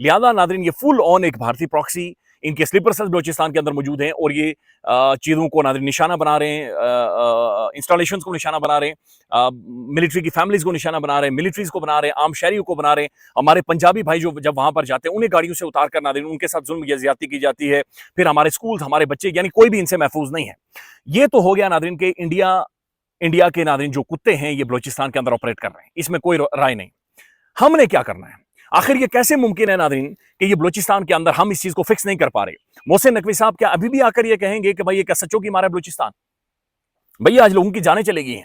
لہذا ناظرین یہ فل آن ایک بھارتی پراکسی ان کے سلیپر سیلز بلوچستان کے اندر موجود ہیں اور یہ چیزوں کو ناظرین نشانہ بنا رہے ہیں، انسٹالیشنز کو نشانہ بنا رہے ہیں، ملٹری کی فیملیز کو نشانہ بنا رہے ہیں، ملٹریز کو بنا رہے ہیں، عام شہریوں کو بنا رہے ہیں۔ ہمارے پنجابی بھائی جو جب وہاں پر جاتے ہیں انہیں گاڑیوں سے اتار کر ناظرین ان کے ساتھ ظلم یا زیادتی کی جاتی ہے، پھر ہمارے سکولز، ہمارے بچے، یعنی کوئی بھی ان سے محفوظ نہیں ہے۔ یہ تو ہو گیا ناظرین کہ انڈیا کے ناظرین جو کتے ہیں یہ بلوچستان کے اندر آپریٹ کر رہے ہیں، اس میں کوئی رائے نہیں۔ ہم نے کیا کرنا ہے؟ آخر یہ کیسے ممکن ہے ناظرین کہ یہ بلوچستان کے اندر ہم اس چیز کو فکس نہیں کر پا رہے؟ محسن نقوی صاحب کیا ابھی بھی آ کر یہ کہیں گے کہ بھائی یہ کیا سچوں کی مارا ہے بلوچستان؟ بھائی آج لوگوں کی جانیں چلے گئی ہیں،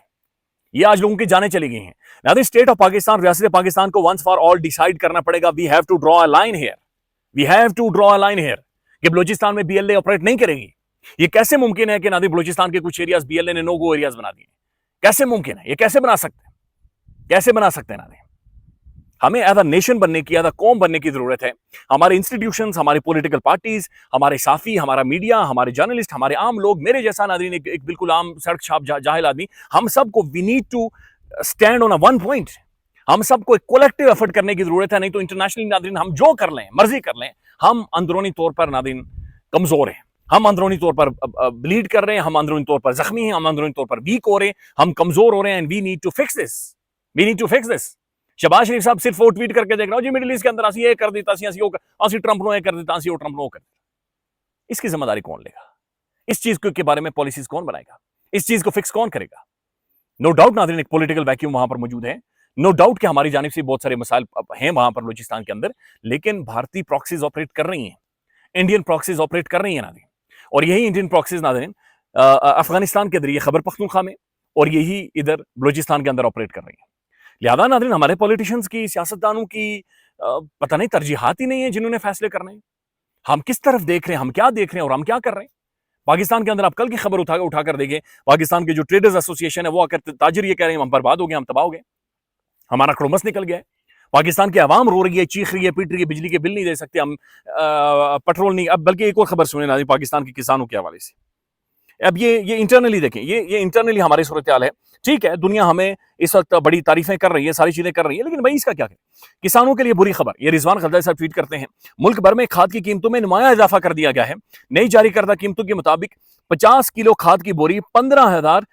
یہ آج لوگوں کی جانیں چلی گئی ہیں۔ ناظرین اسٹیٹ آف پاکستان، ریاست پاکستان کو ونس فار آل ڈیسائیڈ کرنا پڑے گا۔ We have to draw a line here, we have to draw a line here کہ بلوچستان میں بی ایل اے آپریٹ نہیں کرے گی۔ یہ کیسے ممکن ہے کہ ناظرین بلوچستان کے کچھ ایریاز بی ایل اے نے نو گو ایریاز بنا دیے؟ کیسے ممکن ہے؟ یہ کیسے بنا سکتے ہیں؟ کیسے بنا سکتے ہیں ناظرین؟ ہمیں ایز اے نیشن بننے کی، ایز اے قوم بننے کی ضرورت ہے۔ ہمارے انسٹیٹیوشنز، ہماری پولیٹیکل پارٹیز، ہمارے صحافی، ہمارا میڈیا، ہمارے جرنلسٹ، ہمارے عام لوگ، میرے جیسا ناظرین ایک بالکل عام سڑک چھاپ جاہل آدمی، ہم سب کو we need to stand on a one point. ہم سب کو ایک کولیکٹیو ایفرٹ کرنے کی ضرورت ہے، نہیں تو انٹرنیشنل ناظرین ہم جو کر لیں، مرضی کر لیں، ہم اندرونی طور پر ناظرین کمزور ہیں، ہم اندرونی طور پر بلیڈ کر رہے ہیں، ہم اندرونی طور پر زخمی ہیں، ہم اندرونی طور پر ویک ہو رہے ہیں، ہم کمزور ہو رہے ہیں، we need to fix this, we need to fix this. Shahbaz Sharif صاحب صرف وہ ٹویٹ کر کے دیکھ رہا ہوں جی مڈل ایسٹ کے اندر اسی یہ کر دیتا، اسی ٹرمپ نو یہ کر دیتا، اسی وہ ٹرمپ نو کر دیتا۔ اس کی ذمہ داری کون لے گا؟ اس چیز کے بارے میں پالیسیز کون بنائے گا؟ اس چیز کو فکس کون کرے گا؟ نو ڈاؤٹ ناظرین ایک پولیٹیکل ویکیوم وہاں پر موجود ہے، نو ڈاؤٹ کہ ہماری جانب سے بہت سارے مسائل ہیں وہاں پر بلوچستان کے اندر، لیکن بھارتی پراکسیز آپریٹ کر رہی ہیں، انڈین پراکسیز آپریٹ کر رہی ہیں ناظرین، اور یہی انڈین پراکسیز ناظرین افغانستان کے ذریعے خیبر پختونخوا میں اور یہی ادھر بلوچستان کے اندر آپریٹ کر رہی ہیں۔ لہذا ناظرین ہمارے پولیٹیشنز کی، سیاستدانوں کی پتہ نہیں ترجیحات ہی نہیں ہیں جنہوں نے فیصلے کرنے ہیں۔ ہم کس طرف دیکھ رہے ہیں، ہم کیا دیکھ رہے ہیں اور ہم کیا کر رہے ہیں؟ پاکستان کے اندر آپ کل کی خبر اٹھا کر دیکھیں، پاکستان کے جو ٹریڈرز ایسوسی ایشن ہے وہ آ کر تاجر یہ کہہ رہے ہیں ہم برباد ہو گئے، ہم تباہ ہو گئے، ہمارا کڑمس نکل گیا ہے۔ پاکستان کی عوام رو رہی ہے، چیخ رہی ہے، پیٹ رہی ہے، بجلی کے بل نہیں دے سکتے ہم، پیٹرول نہیں۔ اب بلکہ ایک اور خبر سنیں ناظرین پاکستان کے کسانوں کے حوالے سے۔ اب یہ انٹرنلی دیکھیں، یہ انٹرنلی ہماری صورتحال ہے۔ ٹھیک ہے، دنیا ہمیں اس وقت بڑی تعریفیں کر رہی ہے، ساری چیزیں کر رہی ہے، لیکن بھائی اس کا کیا کریں؟ کسانوں کے لیے بری خبر، یہ رضوان خلدائی صاحب ٹویٹ کرتے ہیں، ملک بھر میں کھاد کی قیمتوں میں نمایاں اضافہ کر دیا گیا ہے۔ نئی جاری کردہ قیمتوں کے مطابق 50 کلو کھاد کی بوری 15,000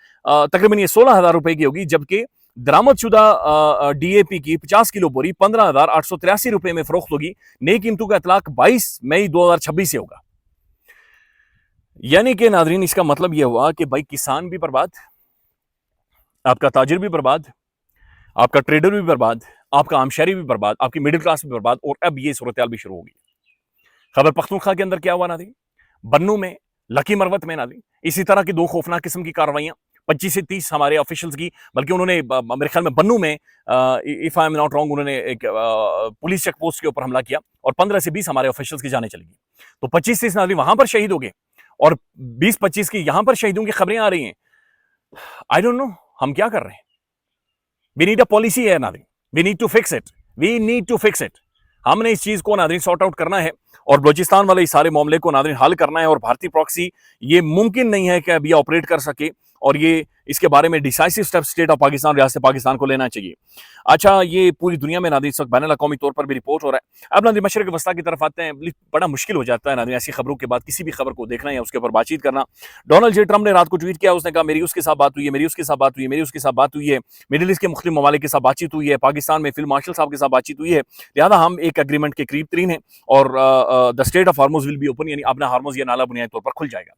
تقریباً یہ 16,000 روپے کی ہوگی، جبکہ درآمد شدہ ڈی اے پی کی 50 کلو بوری 15,883 روپے میں فروخت ہوگی۔ نئی قیمتوں کا اطلاق 22 مئی 2026 سے ہوگا۔ یعنی کہ ناظرین اس کا مطلب یہ ہوا کہ بھائی کسان بھی برباد، آپ کا تاجر بھی برباد، آپ کا ٹریڈر بھی برباد، آپ کا عام شہری بھی برباد، آپ کی مڈل کلاس بھی برباد، اور اب یہ صورتحال بھی شروع ہوگی۔ خیبر پختونخوا کے اندر کیا ہوا ناظرین؟ بنو میں، لکی مروت میں ناظرین اسی طرح کی دو خوفناک قسم کی کارروائیاں، 25 سے 30 ہمارے آفیشلز کی، بلکہ انہوں نے میرے خیال میں بنو میں if I am not wrong انہوں نے ایک پولیس چیک پوسٹ کے اوپر حملہ کیا اور 15 سے 20 ہمارے آفیشلز کی جانیں چلی گئی۔ تو 25-30 ناظرین وہاں پر شہید ہو گئے اور 20-25 کی یہاں پر شہیدوں کی خبریں آ رہی ہیں۔ آئی ڈونٹ نو ہم کیا کر رہے ہیں؟ وی نیڈ اے پالیسی ہے ناظرین، we need to fix it, we need to fix it. ہم نے اس چیز کو ناظرین سارٹ آؤٹ کرنا ہے اور بلوچستان والے اس سارے معاملے کو ناظرین حل کرنا ہے، اور بھارتی پراکسی یہ ممکن نہیں ہے کہ اب یہ آپریٹ کر سکے، اور یہ اس کے بارے میں ڈیسائسو سٹیپ اسٹیٹ آف پاکستان، ریاست پاکستان کو لینا چاہیے۔ اچھا، یہ پوری دنیا میں ناظرین اس وقت بین الاقوامی طور پر بھی رپورٹ ہو رہا ہے۔ اب ناظرین مشرق وسطیٰ کی طرف آتے ہیں، بڑا مشکل ہو جاتا ہے ناظرین ایسی خبروں کے بعد کسی بھی خبر کو دیکھنا یا اس کے اوپر بات چیت کرنا۔ ڈونلڈ جے ٹرمپ نے رات کو ٹویٹ کیا، اس نے کہا میری اس کے ساتھ بات ہوئی ہے، میری اس کے ساتھ بات ہوئی ہے، میری اس کے ساتھ بات ہوئی ہے، مڈل ایسٹ کے مختلف ممالک کے ساتھ بات چیت ہوئی ہے، پاکستان میں فیلڈ مارشل صاحب کے ساتھ بات چیت ہوئی ہے، لہٰذا ہم ایک اگریمنٹ کے قریب ترین ہیں اور the strait of Hormuz will be open, یعنی اپنا ہارموز یہ نالا بنیادی طور پر کھل جائے گا۔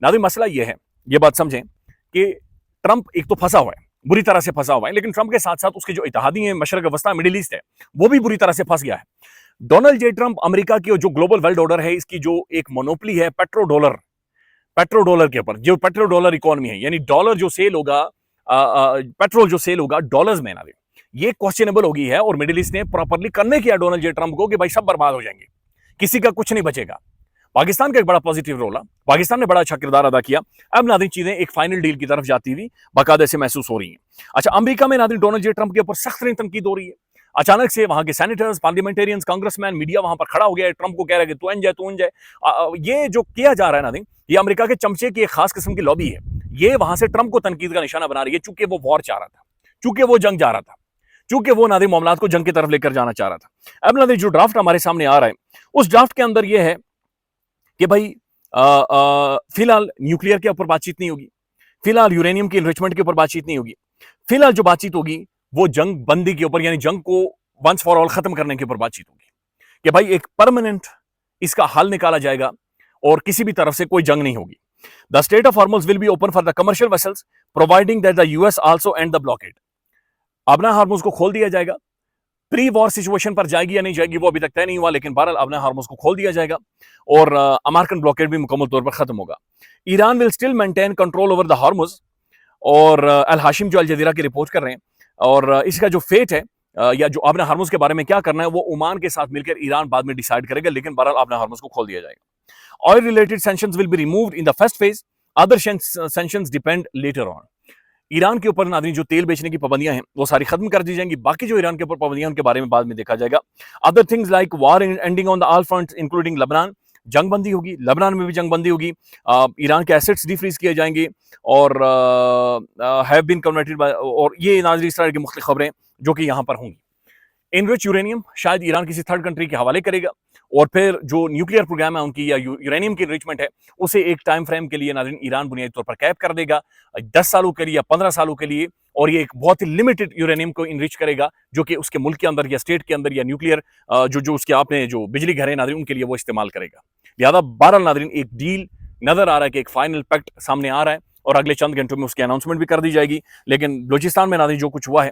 ناظرین مسئلہ یہ ہے، یہ بات سمجھیں کہ ٹرمپ ایک تو پھنسا ہوا ہے، بری طرح سے پھنسا ہوا ہے، لیکن ٹرمپ کے ساتھ ساتھ اس کے جو اتحادی ہیں مشرق وسطیٰ مڈل ایسٹ ہے وہ بھی بری طرح سے پھنس گیا ہے۔ ڈونلڈ جے ٹرمپ امریکہ کی جو گلوبل ورلڈ آرڈر ہے، اس کی جو ایک مونوپلی ہے پیٹرو ڈالر کے اوپر، جو پیٹرو ڈالر اکانومی ہے، یعنی ڈالر جو سیل ہوگا، پیٹرول جو سیل ہوگا ڈالرز میں، یہ کوسچنیبل ہوگی ہے، اور مڈل ایسٹ نے پراپرلی کرنے کیا ڈونلڈ جے ٹرمپ کو کہ بھائی سب برباد ہو جائیں گے، کسی کا کچھ نہیں بچے گا۔ پاکستان کا ایک بڑا پازیٹیو رول ہے، پاکستان نے بڑا اچھا کردار ادا کیا۔ اب ناظرین چیزیں ایک فائنل ڈیل کی طرف جاتی ہوئی باقاعدہ سے محسوس ہو رہی ہیں۔ اچھا، امریکہ میں ناظرین ڈونلڈ جے ٹرمپ کے اوپر سخت ترین تنقید ہو رہی ہے۔ اچانک سے وہاں کے سینیٹرز، پارلیمنٹیرینز، کانگریس مین، میڈیا وہاں پر کھڑا ہو گیا ہے، ٹرمپ کو کہہ رہا ہے کہ تو ان جائے۔ یہ جو کیا جا رہا ہے ناظرین، یہ امریکہ کے چمچے کی ایک خاص قسم کی لابی ہے، یہ وہاں سے ٹرمپ کو تنقید کا نشانہ بنا رہی ہے، چونکہ وہ وار چاہ رہا تھا، چونکہ وہ جنگ جا رہا تھا، چونکہ وہ نادر معاملات کو جنگ کی طرف لے کر جانا چاہ رہا تھا۔ اب نادر جو ڈرافٹ ہمارے سامنے آ رہا ہے اس ڈرافٹ کے اندر یہ ہے کہ بھائی فی الحال نیوکلیئر کے اوپر بات چیت نہیں ہوگی، فی الحال یورینیم کی انریچمنٹ کے اوپر بات چیت نہیں ہوگی، فی الحال جو بات چیت ہوگی وہ جنگ بندی کے اوپر، یعنی جنگ کو ونس فار آل ختم کرنے کے اوپر بات چیت ہوگی کہ بھائی ایک پرماننٹ اس کا حل نکالا جائے گا اور کسی بھی طرف سے کوئی جنگ نہیں ہوگی۔ The Strait of Hormuz will be open for the commercial vessels providing that the US also end the blockade۔ ابنا ہارموز کو کھول دیا جائے گا، پری وار سچویشن پر جائے گی یا نہیں جائے گی وہ ابھی تک طے نہیں ہوا، لیکن بہرحال ابنا ہارموز کو کھول دیا جائے گا اور امریکن بلاکیڈ بھی مکمل طور پر ختم ہوگا۔ Iran will still maintain control over the Hormuz, اور الہاشم جو الجزیرہ کی رپورٹ کر رہے ہیں، اور اس کا جو فیٹ ہے یا جو ابنا ہارموز کے بارے میں کیا کرنا ہے وہ عمان کے ساتھ مل کر ایران بعد میں ڈیسائیڈ کرے گا، لیکن بہرحال ابنا ہارموز کو کھول دیا جائے گا۔ Oil related sanctions will be removed in the first phase. Other sanctions depend later on۔ Iran کے اوپر ناظرین جو تیل بیچنے کی پابندیاں ہیں وہ ساری ختم کر دی جائیں گی، باقی جو ایران کے اوپر پابندیاں ان کے بارے میں بعد میں دیکھا جائے گا۔ Other things like war ending on the all fronts including Lebanon، جنگ بندی ہوگی، لبنان میں بھی جنگ بندی ہوگی، ایران کے ایسٹس ڈی فریز کیے جائیں گے، اور have been converted by، اور یہ ناظرین اس طرح کی مختلف خبریں جو کہ یہاں پر ہوں گی۔ انرچ یورینیم شاید ایران کسی تھرڈ کنٹری کے حوالے کرے گا، اور پھر جو نیوکلیئر پروگرام ہے ان کی یا یورینیم کی انریچمنٹ ہے اسے ایک ٹائم فریم کے لیے ناظرین ایران بنیادی طور پر کیپ کر دے گا 10 سالوں کے لیے یا 15 سالوں کے لیے، اور یہ ایک بہت ہی لمیٹڈ یورینیم کو انریچ کرے گا جو کہ اس کے ملک کے اندر یا اسٹیٹ کے اندر یا نیوکلیئر جو اس کے آپ نے جو بجلی گھر ہیں ناظرین ان کے لیے وہ استعمال کرے گا۔ لہٰذا بہرحال ناظرین ایک ڈیل نظر آ رہا ہے کہ ایک فائنل پیکٹ سامنے آ رہا ہے، اور اگلے چند گھنٹوں میں اس کی اناؤنسمنٹ بھی کر دی جائے گی۔ لیکن بلوچستان میں ناظرین جو کچھ ہوا ہے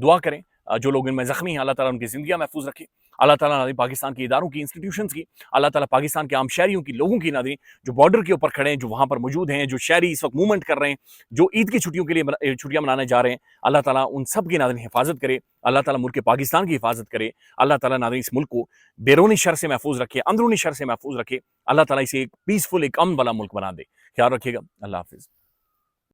دعا کریں، جو لوگ ان میں زخمی ہیں اللہ تعالیٰ ان کی زندگیاں محفوظ رکھے، اللہ تعالیٰ ناظرین پاکستان کے اداروں کی انسٹیٹیوشنز کی، اللہ تعالیٰ پاکستان کے عام شہریوں کی، لوگوں کی ناظرین جو بارڈر کے اوپر کھڑے ہیں، جو وہاں پر موجود ہیں، جو شہری اس وقت موومنٹ کر رہے ہیں، جو عید کی چھٹیوں کے لیے چھٹیاں منانے جا رہے ہیں، اللہ تعالیٰ ان سب کی ناظرین حفاظت کرے، اللہ تعالیٰ ملک پاکستان کی حفاظت کرے، اللہ تعالیٰ ناظرین اس ملک کو بیرونی شر سے محفوظ رکھے، اندرونی شر سے محفوظ رکھے، اللہ تعالیٰ اسے ایک پیسفل، ایک امن والا ملک بنا دے۔ خیال رکھیے گا، اللہ حافظ۔